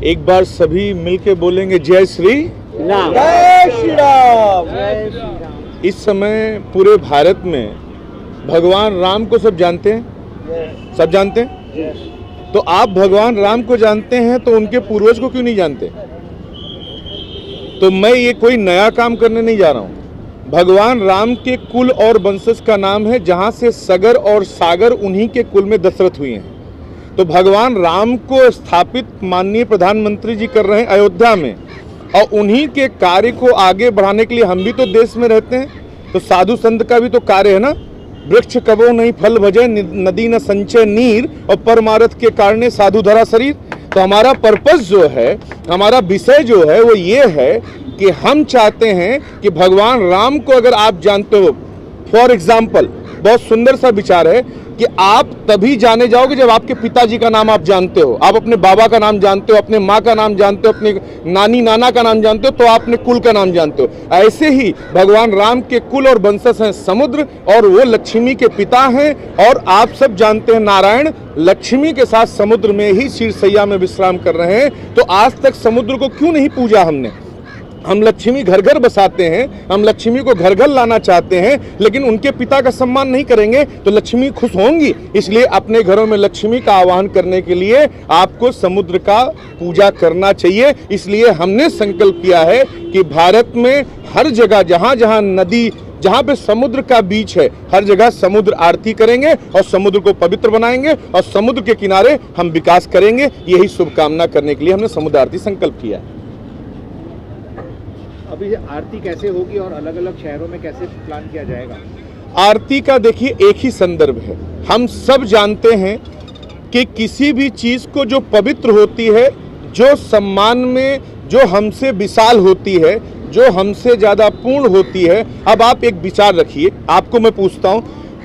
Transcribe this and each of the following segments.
एक बार सभी मिलके बोलेंगे जय श्री राम। जय श्री राम। इस समय पूरे भारत में भगवान राम को सब जानते हैं, सब जानते हैं। तो आप भगवान राम को जानते हैं तो उनके पूर्वज को क्यों नहीं जानते? तो मैं ये कोई नया काम करने नहीं जा रहा हूं। भगवान राम के कुल और वंशज का नाम है, जहां से सगर और सागर उन्हीं के कुल में दशरथ हुए हैं। तो भगवान राम को स्थापित माननीय प्रधानमंत्री जी कर रहे हैं अयोध्या में, और उन्हीं के कार्य को आगे बढ़ाने के लिए हम भी तो देश में रहते हैं। तो साधु संत का भी तो कार्य है ना। वृक्ष कबो नहीं फल भजे, नदी न संचय नीर, और परमारथ के कारणे साधु धरा शरीर। तो हमारा पर्पस जो है, हमारा विषय जो है वो ये है कि हम चाहते हैं कि भगवान राम को अगर आप जानते हो, फॉर एग्जाम्पल बहुत सुंदर सा विचार है कि आप तभी जाने जाओगे जब आपके पिताजी का नाम आप जानते हो, आप अपने बाबा का नाम जानते हो, अपने माँ का नाम जानते हो, अपने नानी नाना का नाम जानते हो, तो आप अपने कुल का नाम जानते हो। ऐसे ही भगवान राम के कुल और वंशज हैं समुद्र, और वो लक्ष्मी के पिता हैं। और आप सब जानते हैं नारायण लक्ष्मी के साथ समुद्र में ही शीर्षैया में विश्राम कर रहे हैं। तो आज तक समुद्र को क्यों नहीं पूजा हमने? हम लक्ष्मी घर घर बसाते हैं, हम लक्ष्मी को घर घर लाना चाहते हैं, लेकिन उनके पिता का सम्मान नहीं करेंगे तो लक्ष्मी खुश होंगी। इसलिए अपने घरों में लक्ष्मी का आह्वान करने के लिए आपको समुद्र का पूजा करना चाहिए। इसलिए हमने संकल्प किया है कि भारत में हर जगह जहां जहां नदी, जहां पे समुद्र का बीच है, हर जगह समुद्र आरती करेंगे और समुद्र को पवित्र बनाएंगे, और समुद्र के किनारे हम विकास करेंगे। यही शुभकामना करने के लिए हमने समुद्र आरती संकल्प किया है। अभी आरती कैसे होगी और अलग अलग शहरों में कैसे प्लान किया जाएगा? आरती का देखिए एक ही संदर्भ है। हम सब जानते हैं कि किसी भी चीज को जो पवित्र होती है, जो सम्मान में, जो हमसे विशाल होती है, जो हमसे ज्यादा पूर्ण होती है। अब आप एक विचार रखिए, आपको मैं पूछता हूं,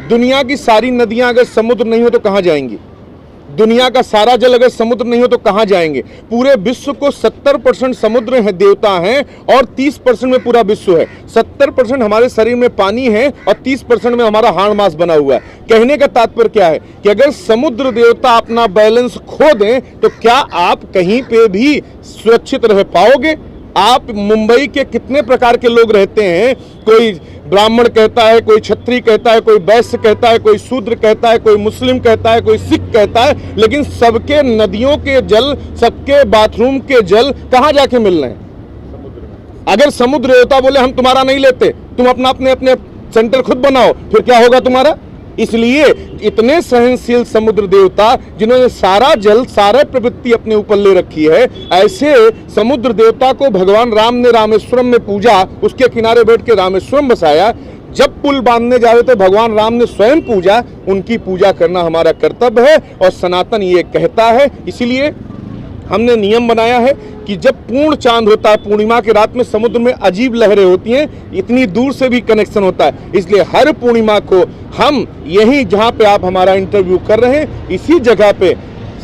दुनिया की सारी नदियां अगर समुद्र नहीं हो तो कहां जाएंगी? दुनिया का सारा जल अगर समुद्र नहीं हो तो कहां जाएंगे? पूरे विश्व को 70% समुद्र है, देवता हैं, और 30% में पूरा विश्व है। 70% हमारे शरीर में पानी है और 30% में हमारा हाड़ मांस बना हुआ है। कहने का तात्पर्य क्या है कि अगर समुद्र देवता अपना बैलेंस खो दें तो क्या आप कहीं पे भी सुरक्षित रह पाओगे? आप मुंबई के कितने प्रकार के लोग रहते हैं, कोई ब्राह्मण कहता है, कोई क्षत्रिय कहता है, कोई वैश्य कहता है, कोई शूद्र कहता है, कोई मुस्लिम कहता है, कोई सिख कहता है, लेकिन सबके नदियों के जल, सबके बाथरूम के जल कहां जाके मिल रहे हैं? समुद्र में। अगर समुद्र देवता बोले हम तुम्हारा नहीं लेते, तुम अपना अपने अपने सेंटर खुद बनाओ, फिर क्या होगा तुम्हारा? इसलिए इतने सहनशील समुद्र देवता, जिन्होंने सारा जल, सारा प्रवृत्ति अपने ऊपर ले रखी है, ऐसे समुद्र देवता को भगवान राम ने रामेश्वरम में पूजा, उसके किनारे बैठ के रामेश्वरम बसाया। जब पुल बांधने जा रहे थे भगवान राम ने स्वयं पूजा। उनकी पूजा करना हमारा कर्तव्य है और सनातन ये कहता है। इसीलिए हमने नियम बनाया है कि जब पूर्ण चांद होता है, पूर्णिमा की रात में समुद्र में अजीब लहरें होती हैं, इतनी दूर से भी कनेक्शन होता है। इसलिए हर पूर्णिमा को हम यहीं जहां पे आप हमारा इंटरव्यू कर रहे हैं, इसी जगह पे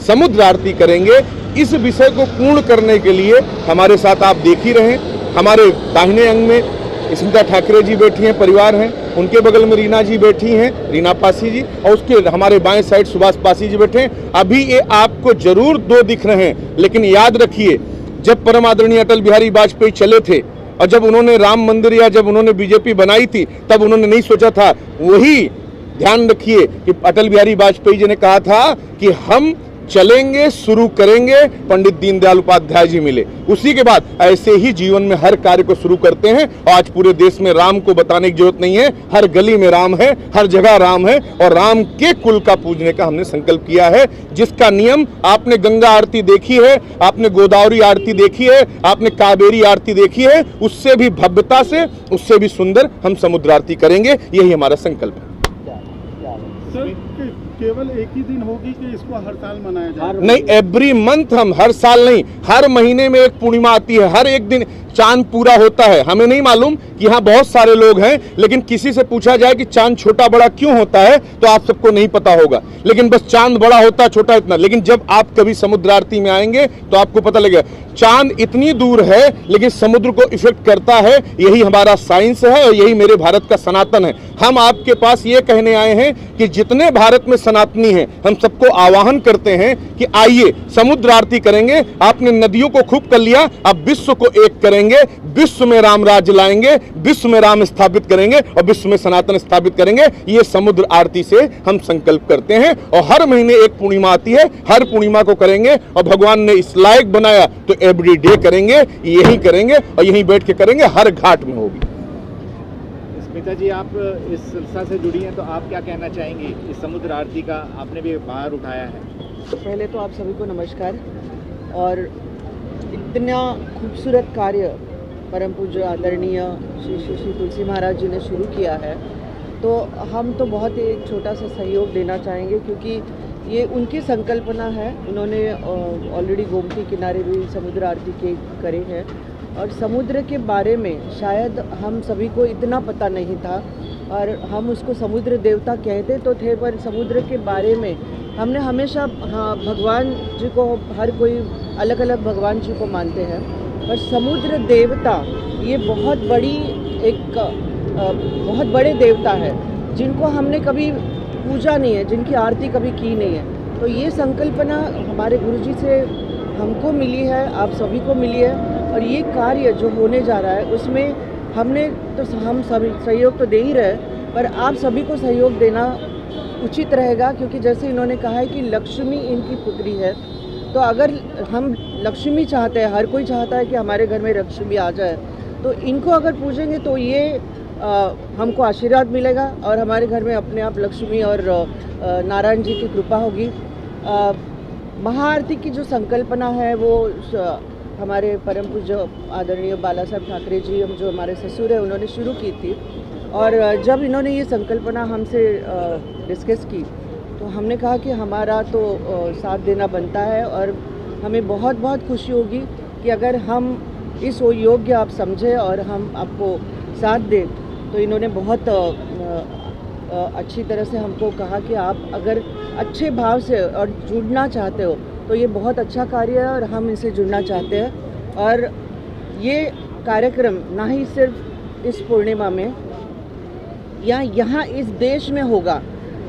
समुद्र आरती करेंगे। इस विषय को पूर्ण करने के लिए हमारे साथ आप देख ही रहे हैं। हमारे दाहिने अंग में स्मिता ठाकरे जी बैठी हैं, परिवार हैं, उनके बगल में रीना जी बैठी हैं, रीना पासी जी, और उसके हमारे बाएं साइड सुभाष पासी जी बैठे हैं। अभी ये आपको जरूर दो दिख रहे हैं, लेकिन याद रखिए, जब परम आदरणीय अटल बिहारी वाजपेयी चले थे और जब उन्होंने राम मंदिर या जब उन्होंने बीजेपी बनाई थी, तब उन्होंने नहीं सोचा था। वही ध्यान रखिए कि अटल बिहारी वाजपेयी जी ने कहा था कि हम चलेंगे, शुरू करेंगे, पंडित दीनदयाल उपाध्याय जी मिले। उसी के बाद ऐसे ही जीवन में हर कार्य को शुरू करते हैं। आज पूरे देश में राम को बताने की जरूरत नहीं है, हर गली में राम है, हर जगह राम है, और राम के कुल का पूजने का हमने संकल्प किया है। जिसका नियम आपने गंगा आरती देखी है, आपने गोदावरी आरती देखी है, आपने कावेरी आरती देखी है, उससे भी भव्यता से, उससे भी सुंदर हम समुद्र आरती करेंगे। यही हमारा संकल्प है। केवल एक ही दिन होगी कि इसको हर साल मनाया जाए? नहीं, एवरी मंथ। हम हर साल नहीं, हर महीने में एक पूर्णिमा आती है, हर एक दिन चांद पूरा होता है। हमें नहीं मालूम कि यहाँ बहुत सारे लोग हैं, लेकिन किसी से पूछा जाए कि चांद छोटा बड़ा क्यों होता है तो आप सबको नहीं पता होगा, लेकिन बस चांद बड़ा होता है, छोटा इतना। लेकिन जब आप कभी समुद्र आरती में आएंगे तो आपको पता लगेगा चांद इतनी दूर है लेकिन समुद्र को इफेक्ट करता है। यही हमारा साइंस है और यही मेरे भारत का सनातन है। हम आपके पास ये कहने आए हैं कि जितने भारत में सनातनी हैं, हम सबको आह्वान करते हैं कि आइए समुद्र आरती करेंगे। आपने नदियों को खूब कर लिया, अब विश्व को एक करेंगे, विश्व में राम राज्य लाएंगे, विश्व में राम स्थापित करेंगे और विश्व में सनातन स्थापित करेंगे। ये समुद्र आरती से हम संकल्प करते हैं और हर महीने एक पूर्णिमा आती है, हर पूर्णिमा को करेंगे और भगवान ने इस लायक बनाया तो एवरीडे करेंगे, यही करेंगे और यहीं बैठ के करेंगे, हर घाट में होगी। स्मिता जी, आप इस संस्था से जुड़ी हैं तो आप क्या कहना चाहेंगी? इस समुद्र आरती का आपने भी बाहर उठाया है। पहले तो आप सभी को नमस्कार। और इतना खूबसूरत कार्य परम पूज्य आदरणीय श्री श्री श्री तुलसी महाराज जी ने शुरू किया है, तो हम तो बहुत ही एक छोटा सा सहयोग देना चाहेंगे, क्योंकि ये उनकी संकल्पना है। उन्होंने ऑलरेडी गोमती किनारे भी समुद्र आरती के करे हैं और समुद्र के बारे में शायद हम सभी को इतना पता नहीं था और हम उसको समुद्र देवता कहते तो थे, पर समुद्र के बारे में हमने हमेशा भगवान जी को, हर कोई अलग अलग भगवान जी को मानते हैं, पर समुद्र देवता ये बहुत बड़े देवता है जिनको हमने कभी पूजा नहीं है, जिनकी आरती कभी की नहीं है। तो ये संकल्पना हमारे गुरुजी से हमको मिली है, आप सभी को मिली है और ये कार्य जो होने जा रहा है उसमें हमने तो हम सभी सहयोग तो दे ही रहे, पर आप सभी को सहयोग देना उचित रहेगा, क्योंकि जैसे इन्होंने कहा है कि लक्ष्मी इनकी पुत्री है। तो अगर हम लक्ष्मी चाहते हैं, हर कोई चाहता है कि हमारे घर में लक्ष्मी आ जाए, तो इनको अगर पूजेंगे तो ये हमको आशीर्वाद मिलेगा और हमारे घर में अपने आप लक्ष्मी और नारायण जी की कृपा होगी। महाआरती की जो संकल्पना है वो हमारे परम पूज्य आदरणीय बाला साहब ठाकरे जी, जो हमारे ससुर हैं, उन्होंने शुरू की थी। और जब इन्होंने ये संकल्पना हमसे डिस्कस की तो हमने कहा कि हमारा तो साथ देना बनता है और हमें बहुत बहुत खुशी होगी कि अगर हम इस योग्य आप समझे और हम आपको साथ दें। तो इन्होंने बहुत अच्छी तरह से हमको कहा कि आप अगर अच्छे भाव से और जुड़ना चाहते हो तो ये बहुत अच्छा कार्य है और हम इनसे जुड़ना चाहते हैं। और ये कार्यक्रम ना ही सिर्फ इस पूर्णिमा में या यहाँ इस देश में होगा,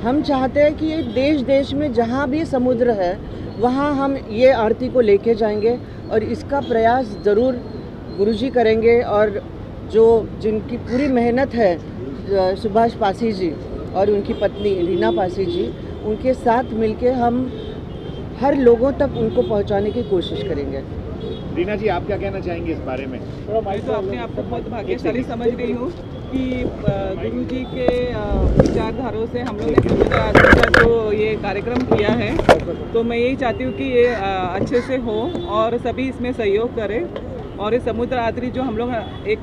हम चाहते हैं कि ये देश देश में जहाँ भी समुद्र है वहाँ हम ये आरती को लेके जाएंगे और इसका प्रयास ज़रूर गुरुजी करेंगे। और जो जिनकी पूरी मेहनत है सुभाष पासी जी और उनकी पत्नी रीना पासी जी, उनके साथ मिलके हम हर लोगों तक उनको पहुंचाने की कोशिश करेंगे। रीना जी, आप क्या कहना चाहेंगे इस बारे में? मैं तो अपने आप को बहुत भाग्यशाली समझ रही हूँ कि गुरुजी के विचारधारों से हम लोग ने समुद्र आरती का जो ये कार्यक्रम किया है, तो मैं यही चाहती हूँ कि ये अच्छे से हो और सभी इसमें सहयोग करें। और ये समुद्र आरती जो हम लोग एक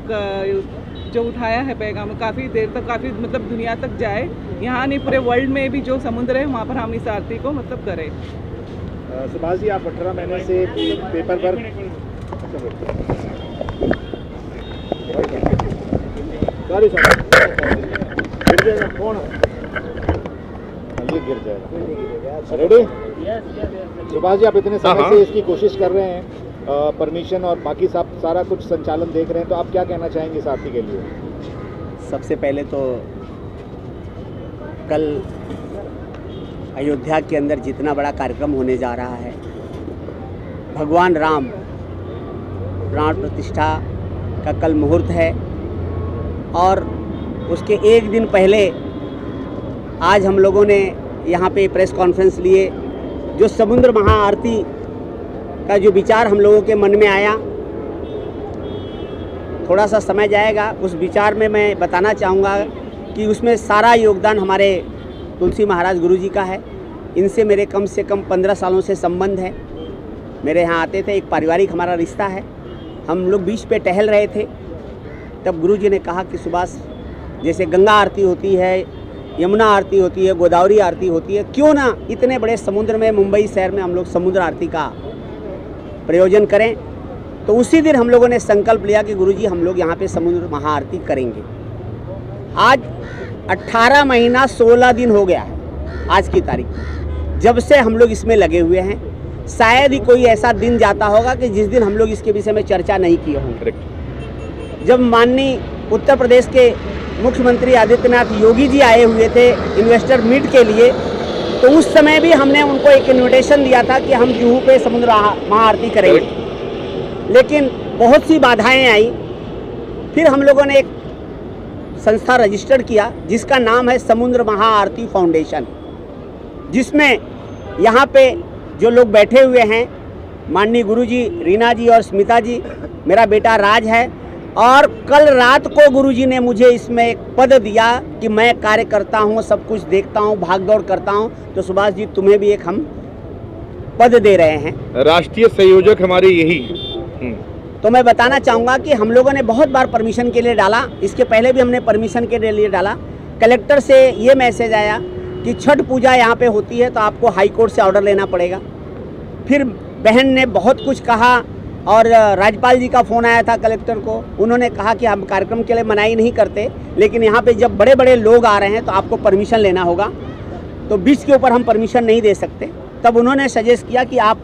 जो उठाया है पैगाम, काफ़ी देर तक, काफ़ी मतलब दुनिया तक जाए, यहाँ नहीं पूरे वर्ल्ड में भी जो समुद्र है वहाँ पर हम इस आरती को मतलब करें। सुभाष जी, आप 18 महीने से पेपर पर गिर जाएगा कौन? ये गिर जाएगा। रेडी? सुभाष जी, आप इतने समय से इसकी कोशिश कर रहे हैं, परमिशन और बाकी सब सारा कुछ संचालन देख रहे हैं, तो आप क्या कहना चाहेंगे इस आरती के लिए? सबसे पहले तो कल अयोध्या के अंदर जितना बड़ा कार्यक्रम होने जा रहा है, भगवान राम प्राण प्रतिष्ठा का कल मुहूर्त है और उसके एक दिन पहले आज हम लोगों ने यहाँ पे प्रेस कॉन्फ्रेंस लिए। जो समुद्र महाआरती का जो विचार हम लोगों के मन में आया, थोड़ा सा समय जाएगा, उस विचार में मैं बताना चाहूँगा कि उसमें सारा योगदान हमारे तुलसी महाराज गुरुजी का है। इनसे मेरे कम से कम 15 सालों से संबंध है। मेरे यहाँ आते थे, एक पारिवारिक हमारा रिश्ता है। हम लोग बीच पे टहल रहे थे, तब गुरुजी ने कहा कि सुभाष, जैसे गंगा आरती होती है, यमुना आरती होती है, गोदावरी आरती होती है, क्यों ना इतने बड़े समुद्र में, मुंबई शहर में हम लोग समुद्र आरती का प्रयोजन करें। तो उसी दिन हम लोगों ने संकल्प लिया कि गुरुजी हम लोग यहाँ पे समुद्र महाआरती करेंगे। आज 18 महीना 16 दिन हो गया है आज की तारीख, जब से हम लोग इसमें लगे हुए हैं। शायद ही कोई ऐसा दिन जाता होगा कि जिस दिन हम लोग इसके विषय में चर्चा नहीं किए होंगे। जब माननीय उत्तर प्रदेश के मुख्यमंत्री आदित्यनाथ योगी जी आए हुए थे इन्वेस्टर मीट के लिए, तो उस समय भी हमने उनको एक इन्विटेशन दिया था कि हम जुहू पे समुद्र महाआरती करेंगे, लेकिन बहुत सी बाधाएं आई। फिर हम लोगों ने एक संस्था रजिस्टर किया जिसका नाम है समुद्र महाआरती फाउंडेशन, जिसमें यहाँ पे जो लोग बैठे हुए हैं, माननीय गुरुजी रीना जी और स्मिता जी, मेरा बेटा राज है, और कल रात को गुरुजी ने मुझे इसमें एक पद दिया कि मैं कार्य करता हूँ, सब कुछ देखता हूँ, भाग दौड़ करता हूँ, तो सुभाष जी तुम्हें भी एक हम पद दे रहे हैं। राष्ट्रीय संयोजक हमारे यही। तो मैं बताना चाहूँगा कि हम लोगों ने बहुत बार परमिशन के लिए डाला, इसके पहले भी हमने परमिशन के लिए डाला। कलेक्टर से ये मैसेज आया कि छठ पूजा यहाँ पे होती है तो आपको हाई कोर्ट से ऑर्डर लेना पड़ेगा। फिर बहन ने बहुत कुछ कहा और राज्यपाल जी का फ़ोन आया था कलेक्टर को, उन्होंने कहा कि हम कार्यक्रम के लिए मनाही नहीं करते, लेकिन यहाँ पे जब बड़े बड़े लोग आ रहे हैं तो आपको परमिशन लेना होगा, तो बीच के ऊपर हम परमिशन नहीं दे सकते। तब उन्होंने सजेस्ट किया कि आप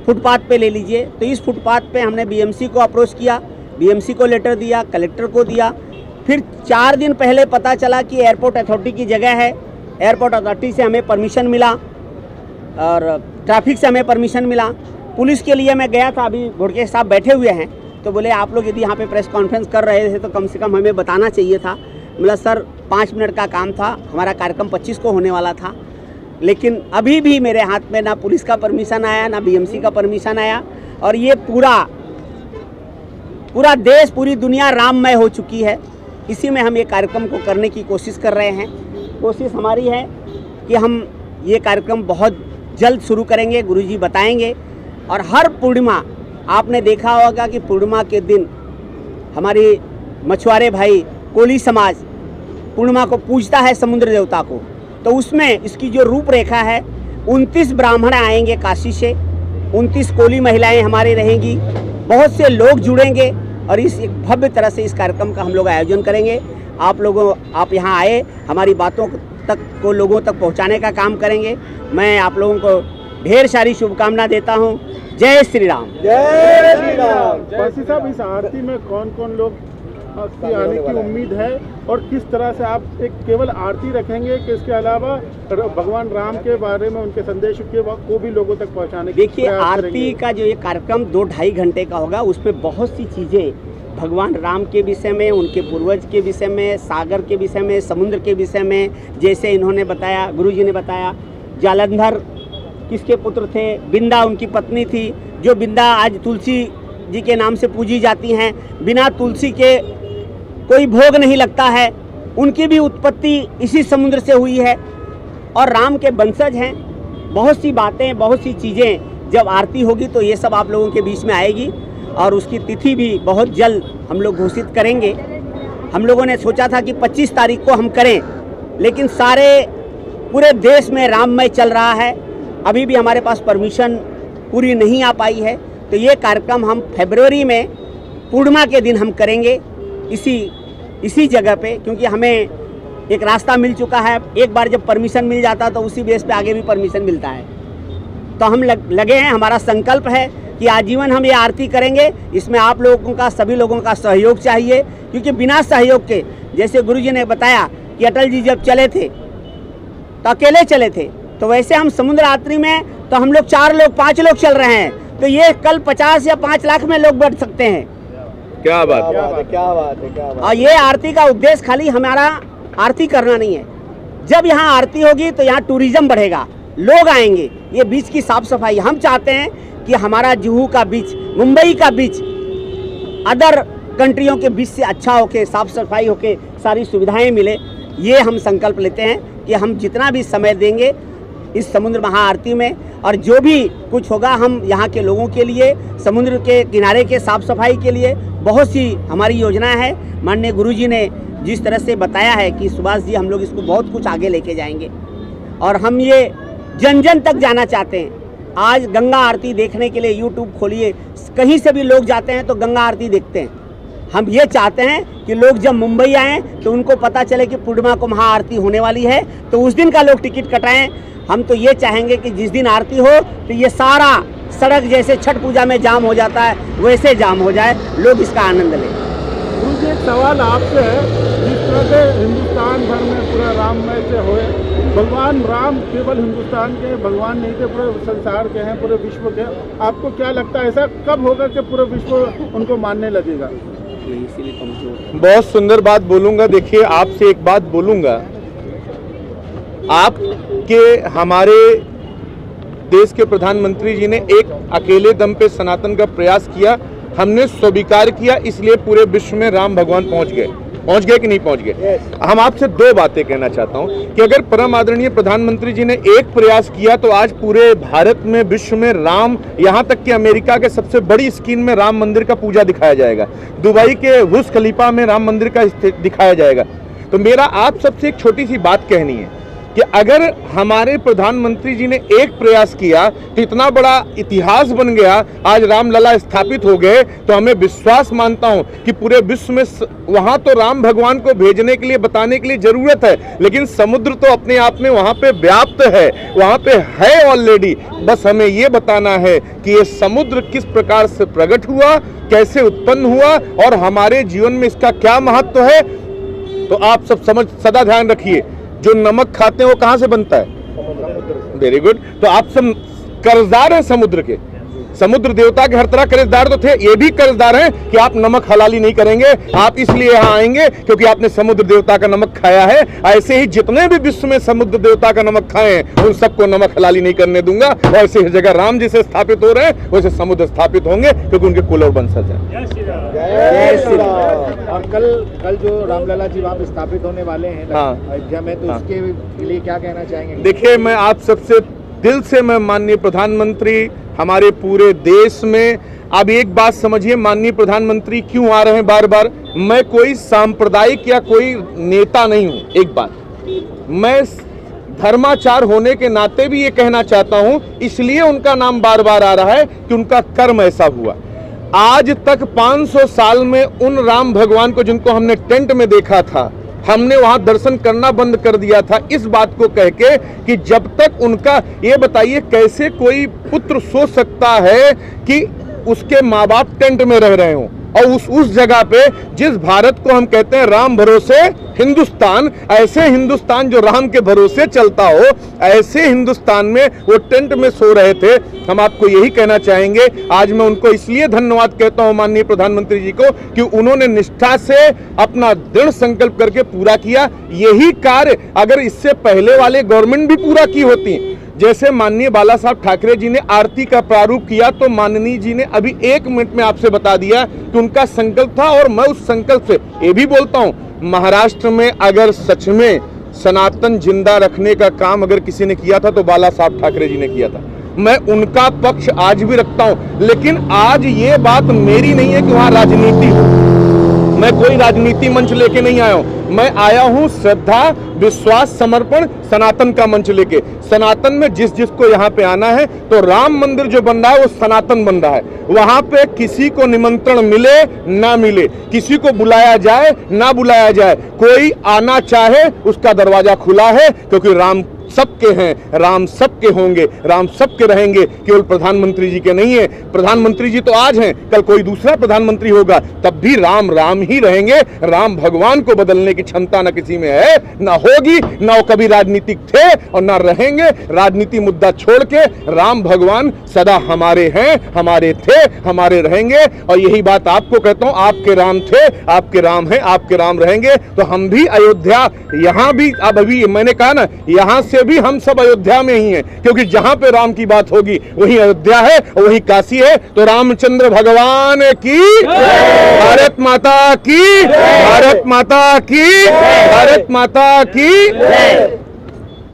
फुटपाथ पे ले लीजिए। तो इस फुटपाथ पे हमने बीएमसी को अप्रोच किया, बीएमसी को लेटर दिया, कलेक्टर को दिया। फिर 4 दिन पहले पता चला कि एयरपोर्ट अथॉरिटी की जगह है, एयरपोर्ट अथॉरिटी से हमें परमिशन मिला और ट्रैफिक से हमें परमिशन मिला। पुलिस के लिए मैं गया था, अभी घोड़के साहब बैठे हुए हैं, तो बोले आप लोग यदि यहाँ पे प्रेस कॉन्फ्रेंस कर रहे थे तो कम से कम हमें बताना चाहिए था। बोला सर 5 मिनट का काम था, हमारा कार्यक्रम 25 को होने वाला था, लेकिन अभी भी मेरे हाथ में ना पुलिस का परमिशन आया ना बीएमसी का परमिशन आया, और ये पूरा देश, पूरी दुनिया राममय हो चुकी है। इसी में हम ये कार्यक्रम को करने की कोशिश कर रहे हैं। कोशिश हमारी है कि हम ये कार्यक्रम बहुत जल्द शुरू करेंगे, गुरुजी बताएंगे। और हर पूर्णिमा आपने देखा होगा कि पूर्णिमा के दिन हमारे मछुआरे भाई कोली समाज पूर्णिमा को पूजता है, समुद्र देवता को। तो उसमें इसकी जो रूपरेखा है, 29 ब्राह्मण आएंगे काशी से, 29 कोली महिलाएं हमारी रहेंगी, बहुत से लोग जुड़ेंगे और इस एक भव्य तरह से इस कार्यक्रम का हम लोग आयोजन करेंगे। आप यहाँ आए, हमारी बातों को लोगों तक पहुँचाने का काम करेंगे। मैं आप लोगों को ढेर सारी शुभकामना देता हूँ। जय श्री राम। जय श्री राम। पासी साहब, इस आरती में कौन कौन लोग की आने की उम्मीद है और किस तरह से आप एक केवल आरती रखेंगे कि इसके अलावा भगवान राम के बारे में, उनके संदेश को भी लोगों तक पहुंचाने की? देखिए, आरती का जो ये कार्यक्रम 2-2.5 घंटे का होगा, उसमें बहुत सी चीज़ें भगवान राम के विषय में, उनके पूर्वज के विषय में, सागर के विषय में, समुद्र के विषय में, जैसे इन्होंने बताया, गुरुजी ने बताया, जालंधर किसके पुत्र थे, बिंदा उनकी पत्नी थी, जो बिंदा आज तुलसी जी के नाम से पूजी जाती हैं, बिना तुलसी के कोई भोग नहीं लगता है, उनकी भी उत्पत्ति इसी समुद्र से हुई है और राम के वंशज हैं। बहुत सी बातें, बहुत सी चीज़ें जब आरती होगी तो ये सब आप लोगों के बीच में आएगी और उसकी तिथि भी बहुत जल्द हम लोग घोषित करेंगे। हम लोगों ने सोचा था कि 25 तारीख को हम करें, लेकिन पूरे देश में राममय चल रहा है, अभी भी हमारे पास परमिशन पूरी नहीं आ पाई है। तो ये कार्यक्रम हम फरवरी में पूर्णिमा के दिन हम करेंगे इसी जगह पे, क्योंकि हमें एक रास्ता मिल चुका है। एक बार जब परमिशन मिल जाता तो उसी बेस पे आगे भी परमिशन मिलता है। तो हम लगे हैं, हमारा संकल्प है कि आजीवन हम ये आरती करेंगे। इसमें आप लोगों का, सभी लोगों का सहयोग चाहिए, क्योंकि बिना सहयोग के, जैसे गुरुजी ने बताया कि अटल जी जब चले थे तो अकेले चले थे, तो वैसे हम समुद्र आरती में तो हम लोग 4 लोग 5 लोग चल रहे हैं, तो ये कल 50 या 5 लाख में लोग बढ़ सकते हैं। क्या बात है। और ये आरती का उद्देश्य खाली हमारा आरती करना नहीं है। जब यहाँ आरती होगी तो यहाँ टूरिज्म बढ़ेगा, लोग आएंगे, ये बीच की साफ सफाई। हम चाहते हैं कि हमारा जुहू का बीच, मुंबई का बीच अदर कंट्रियों के बीच से अच्छा होके, साफ सफाई होके, सारी सुविधाएं मिले। ये हम संकल्प लेते हैं कि हम जितना भी समय देंगे इस समुद्र महाआरती में, और जो भी कुछ होगा हम यहाँ के लोगों के लिए, समुद्र के किनारे के साफ सफाई के लिए बहुत सी हमारी योजना है। माननीय गुरुजी ने जिस तरह से बताया है कि सुभाष जी, हम लोग इसको बहुत कुछ आगे लेके जाएंगे और हम ये जन जन तक जाना चाहते हैं। आज गंगा आरती देखने के लिए यूट्यूब खोलिए, कहीं से भी लोग जाते हैं तो गंगा आरती देखते हैं। हम ये चाहते हैं कि लोग जब मुंबई आएँ तो उनको पता चले कि पूर्णिमा को महाआरती होने वाली है, तो उस दिन का लोग टिकट कटाएं। हम तो ये चाहेंगे कि जिस दिन आरती हो तो ये सारा सड़क जैसे छठ पूजा में जाम हो जाता है वैसे जाम हो जाए, लोग इसका आनंद लें। गुरुजी, एक सवाल आपसे है, जिस तरह से हिंदुस्तान भर में पूरा राममय से होए। भगवान राम केवल हिंदुस्तान के भगवान नहीं थे, पूरे संसार के हैं, पूरे विश्व के। आपको क्या लगता है ऐसा कब होगा कि पूरा विश्व उनको मानने लगेगा? बहुत सुंदर बात बोलूंगा। देखिए, आपसे एक बात बोलूंगा, आपके हमारे देश के प्रधानमंत्री जी ने एक अकेले दम पे सनातन का प्रयास किया, हमने स्वीकार किया, इसलिए पूरे विश्व में राम भगवान पहुंच गए कि नहीं पहुंच गए। हम आपसे दो बातें कहना चाहता हूं कि अगर परम आदरणीय प्रधानमंत्री जी ने एक प्रयास किया तो आज पूरे भारत में, विश्व में राम, यहां तक कि अमेरिका के सबसे बड़ी स्क्रीन में राम मंदिर का पूजा दिखाया जाएगा, दुबई के बुर्ज खलीफा में राम मंदिर का दिखाया जाएगा। तो मेरा आप सबसे एक छोटी सी बात कहनी है कि अगर हमारे प्रधानमंत्री जी ने एक प्रयास किया तो इतना बड़ा इतिहास बन गया, आज रामलला स्थापित हो गए, तो हमें विश्वास मानता हूं कि पूरे विश्व में वहां तो राम भगवान को भेजने के लिए, बताने के लिए जरूरत है, लेकिन समुद्र तो अपने आप में वहां पे व्याप्त है, वहां पे है ऑलरेडी। बस हमें ये बताना है कि ये समुद्र किस प्रकार से प्रकट हुआ, कैसे उत्पन्न हुआ और हमारे जीवन में इसका क्या महत्व है। तो आप सब सदा ध्यान रखिए, जो नमक खाते हैं वो कहां से बनता है? Very good. तो आप सब कर्जदार हैं समुद्र के, समुद्र देवता के हर तरह कर्जदार तो थे, ये भी कर्जदार हैं कि आप नमक हलाली नहीं करेंगे, आप इसलिए यहाँ आएंगे क्योंकि आपने समुद्र देवता का नमक खाया है। ऐसे ही जितने भी विश्व में समुद्र देवता का नमक खाए हैं उन सबको नमक हलाली नहीं करने दूंगा। और ऐसे ही जगह राम जी से स्थापित हो रहे हैं वैसे समुद्र स्थापित होंगे क्योंकि उनके कुल और वंशज हैं। और कल जो रामलला जी वहाँ स्थापित होने वाले हैं अयोध्या में, तो उसके लिए क्या कहना चाहेंगे? देखिए, मैं आप सबसे दिल से, मैं माननीय प्रधानमंत्री, हमारे पूरे देश में, अब एक बात समझिए, माननीय प्रधानमंत्री क्यों आ रहे हैं बार बार। मैं कोई सांप्रदायिक या कोई नेता नहीं हूं। एक बात, मैं धर्माचार होने के नाते भी ये कहना चाहता हूं, इसलिए उनका नाम बार बार आ रहा है कि उनका कर्म ऐसा हुआ। आज तक 500 साल में उन राम भगवान को जिनको हमने टेंट में देखा था, हमने वहां दर्शन करना बंद कर दिया था, इस बात को कह के कि जब तक उनका, ये बताइए कैसे कोई पुत्र सोच सकता है कि उसके माँ बाप टेंट में रह रहे हों और उस जगह पे, जिस भारत को हम कहते हैं राम भरोसे हिंदुस्तान, ऐसे हिंदुस्तान जो राम के भरोसे चलता हो, ऐसे हिंदुस्तान में वो टेंट में सो रहे थे। हम आपको यही कहना चाहेंगे, आज मैं उनको इसलिए धन्यवाद कहता हूं माननीय प्रधानमंत्री जी को कि उन्होंने निष्ठा से अपना दृढ़ संकल्प करके पूरा किया। यही कार्य अगर इससे पहले वाले गवर्नमेंट भी पूरा की होती, जैसे माननीय बाला साहब ठाकरे जी ने आरती का प्रारूप किया, तो माननीय जी ने अभी 1 मिनट में आपसे बता दिया कि उनका संकल्प था। और मैं उस संकल्प से ये भी बोलता हूं, महाराष्ट्र में अगर सच में सनातन जिंदा रखने का काम अगर किसी ने किया था तो बाला साहब ठाकरे जी ने किया था। मैं उनका पक्ष आज भी रखता हूं, लेकिन आज ये बात मेरी नहीं है कि वहां राजनीति हो। मैं कोई राजनीति मंच लेके नहीं आया हूं, मैं आया हूं श्रद्धा, विश्वास, समर्पण, सनातन का मंच लेके। सनातन में जिसको यहाँ पे आना है, तो राम मंदिर जो बन रहा है वो सनातन बन रहा है। वहां पे किसी को निमंत्रण मिले ना मिले, किसी को बुलाया जाए ना बुलाया जाए, कोई आना चाहे उसका दरवाजा खुला है, क्योंकि राम सबके हैं, राम सबके होंगे, राम सबके रहेंगे, केवल प्रधानमंत्री जी के नहीं है। प्रधानमंत्री जी तो आज हैं, कल कोई दूसरा प्रधानमंत्री होगा, तब भी राम राम ही रहेंगे। राम भगवान को बदलने की क्षमता न किसी में है, ना होगी, ना वो कभी राजनीतिक थे और ना रहेंगे। राजनीति मुद्दा छोड़ के राम भगवान सदा हमारे हैं, हमारे थे, हमारे रहेंगे। और यही बात आपको कहता हूं, आपके राम थे, आपके राम हैं, आपके राम रहेंगे। तो हम भी अयोध्या, यहां भी, अब अभी मैंने कहा ना, यहां से भी हम सब अयोध्या में ही हैं, क्योंकि जहां पे राम की बात होगी वही अयोध्या है और वही काशी है। तो रामचंद्र भगवान की, भारत माता की, भारत माता की, भारत माता की।